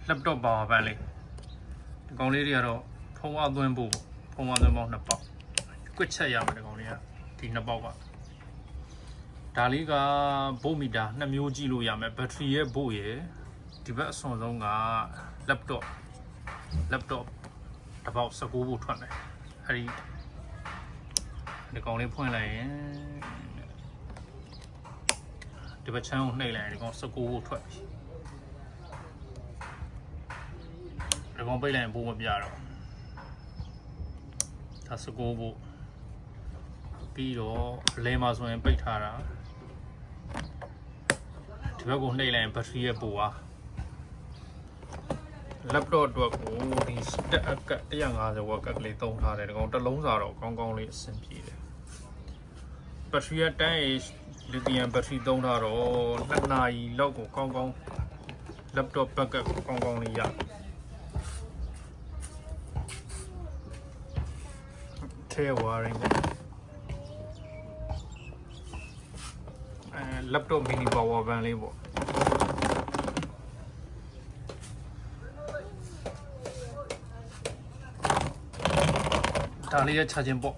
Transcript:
laptop power bank လေးဒီကောင်လေးတွေကတော့ဖုန်းအသွင်းဖို့ဖုန်းအသွင်းပေါင်း2ပေါက်ကွက်ချက်ရမယ်ဒီကောင်လေးကဒီ2ပေါက်ကဒါလေးကဘို့မီတာ2မျိုးကြည့်လို့ရမယ်ဘက်ထရီရဲ့ဘို့ရယ်ဒီဘက်အစွန်ဆုံးက laptop တစ်ပေါက်19ဘို့ထွက်မယ်အဲဒီဒီကောင်လေးဖွင့်လိုက်ရင်ဒီဘက်ချမ်းကိုနှိပ်လိုက်ရင်ဒီကောင်19ဘို့ထွက်ပြီဒီကောင်ပိတ်လိုက်ရင်ဘို့မပြတော့ဒါ19ဘို့ပြီးတော့လဲမှာဆိုရင်ပိတ်ထားတာဒီဘက်ကိုနှိပ်လိုက်ရင်ဘက်ထရီရဲ့ဘို့ပါ laptop အတွက်ကိုဒီတက်အက150 watt ကလေးသုံးထားတယ်ဒီကောင်တစ်လုံးစာတော့ကောင်းကောင်းလေးအဆင်ပြေတယ်ဘက်ထရီက 10H လီသီယမ်ဘက်ထရီသုံးထားတော့2နာရီလောက်ကိုကောင်းကောင်း laptop backup ကိုကောင်းကောင်းလေးရထဲ wiring ပေါ့laptop mini power bank လေးပေါ့ဒါလေးရချခြင်းပေါ့